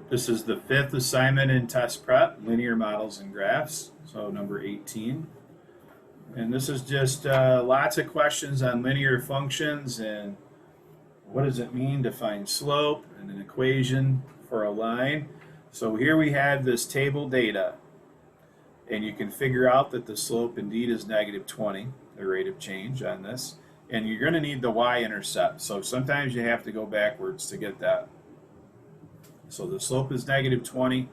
This is the fifth assignment in test prep, linear models and graphs, so number 18. And this is just lots of questions on linear functions and what does it mean to find slope and an equation for a line. So here we have this table data, and you can figure out that the slope indeed is negative 20, the rate of change on this. And you're going to need the y-intercept, so sometimes you have to go backwards to get that. So the slope is negative 20,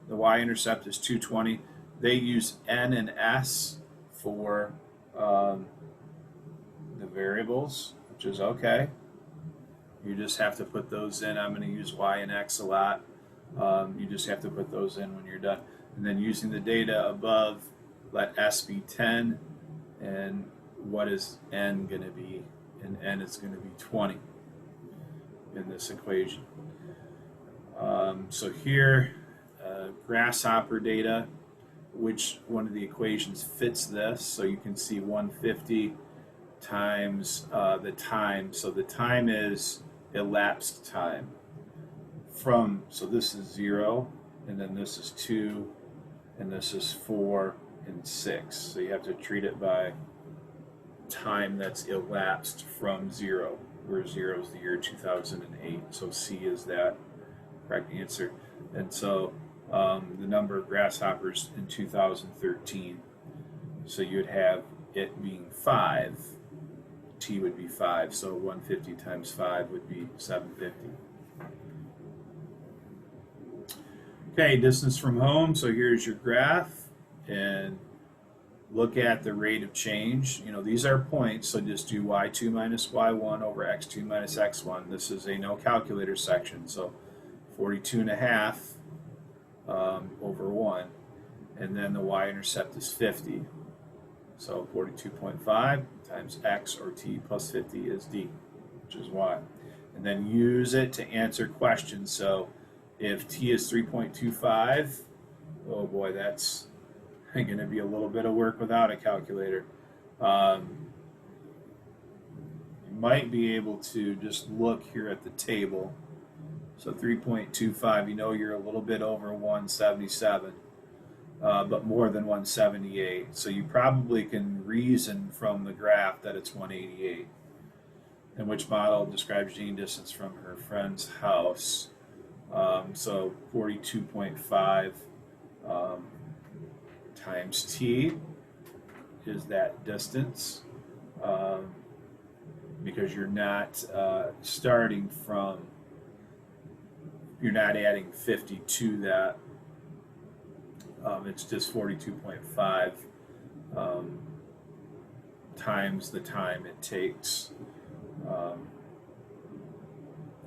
the y-intercept is 220. They use n and s for the variables, which is okay. You just have to put those in. I'm going to use y and x a lot. You just have to put those in when you're done. And then using the data above, let s be 10, and what is n going to be? And n is going to be 20 in this equation. So here, grasshopper data, which one of the equations fits this? So you can see 150 times the time. So the time is elapsed time from, so this is 0, and then this is 2, and this is 4 and 6. So you have to treat it by time that's elapsed from 0, where 0 is the year 2008. So C is that correct answer. And so the number of grasshoppers in 2013, so you'd have it being 5. T would be 5, so 150 times 5 would be 750. Okay, distance from home, so here's your graph, and look at the rate of change. You know, these are points, so just do y2 minus y1 over x2 minus x1. This is a no calculator section, so 42.5 over 1, and then the y-intercept is 50. So 42.5 times x or t plus 50 is d, which is y. And then use it to answer questions. So if t is 3.25, oh boy, that's going to be a little bit of work without a calculator. You might be able to just look here at the table. So 3.25, you know you're a little bit over 177, but more than 178. So you probably can reason from the graph that it's 188. And which model describes Jean distance from her friend's house? So 42.5 times t is that distance, because you're not starting from, you're not adding 50 to that. It's just 42.5 times the time it takes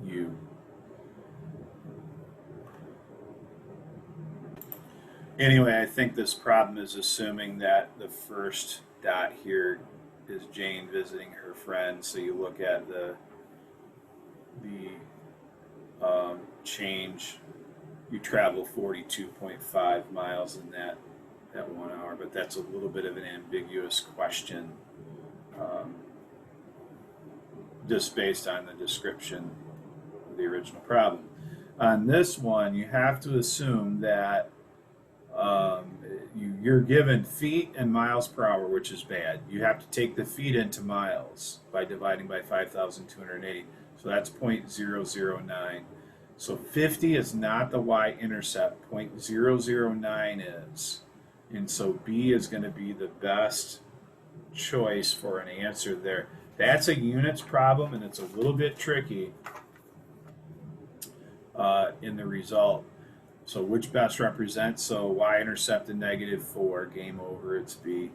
you. Anyway, I think this problem is assuming that the first dot here is Jane visiting her friend. So you look at the change. You travel 42.5 miles in that 1 hour, but that's a little bit of an ambiguous question, just based on the description of the original problem. On this one, you have to assume that you're given feet and miles per hour, which is bad. You have to take the feet into miles by dividing by 5,280. So that's 0.009. So 50 is not the y-intercept, 0.009 is. And so B is going to be the best choice for an answer there. That's a units problem, and it's a little bit tricky in the result. So which best represents? So y-intercept and -4, game over, it's B.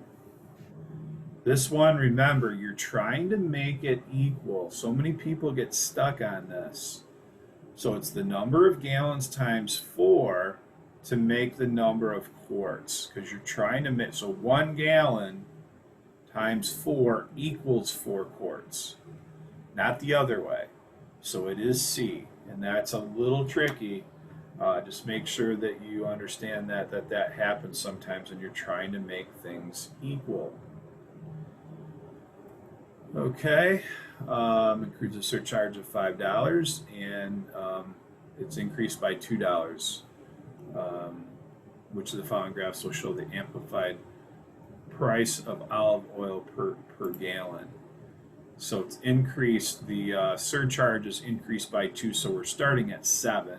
This one, remember, you're trying to make it equal. So many people get stuck on this. So it's the number of gallons times 4 to make the number of quarts, because you're trying to make, so 1 gallon times 4 equals 4 quarts, not the other way. So it is C, and that's a little tricky. Just make sure that you understand that happens sometimes when you're trying to make things equal. Okay, includes a surcharge of $5, and it's increased by $2. Which of the following graphs will show the amplified price of olive oil per gallon? So it's increased, the surcharge is increased by 2, so we're starting at 7.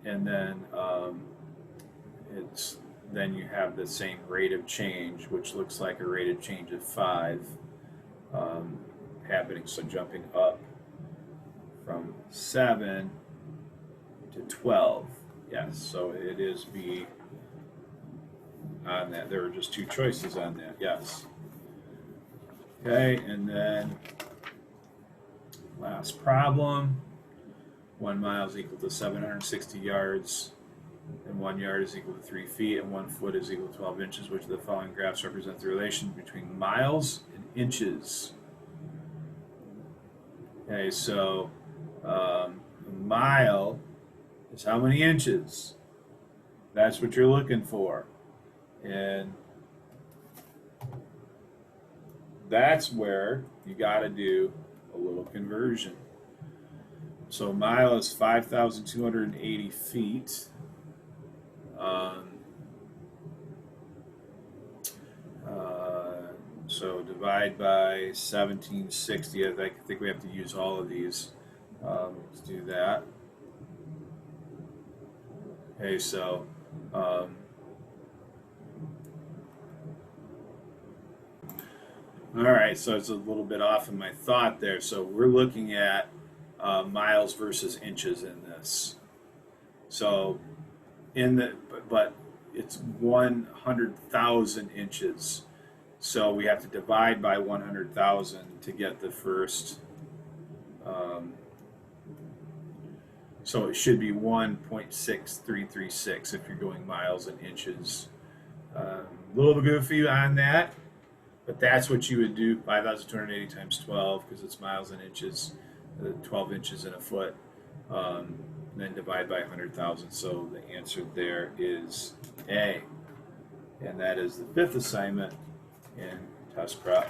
And then then you have the same rate of change, which looks like a rate of change of 5 happening. So jumping up from 7 to 12. Yes, so it is B on that. There were just 2 choices on that. Yes. Okay, and then last problem. 1 mile is equal to 760 yards, and 1 yard is equal to 3 feet, and 1 foot is equal to 12 inches. Which of the following graphs represent the relation between miles and inches? Okay, so a mile is how many inches? That's what you're looking for. And that's where you got to do a little conversion. So a mile is 5,280 feet. So divide by 1760. I think we have to use all of these. Let's do that. Okay, so all right, so it's a little bit off in my thought there. So we're looking at miles versus inches in this. So but it's 100,000 inches. So we have to divide by 100,000 to get the first. So it should be 1.6336 if you're going miles and inches. A little goofy on that, but that's what you would do. 5,280 times 12, because it's miles and inches, 12 inches in a foot. And then divide by 100,000. So the answer there is A. And that is the 5th assignment in test prep.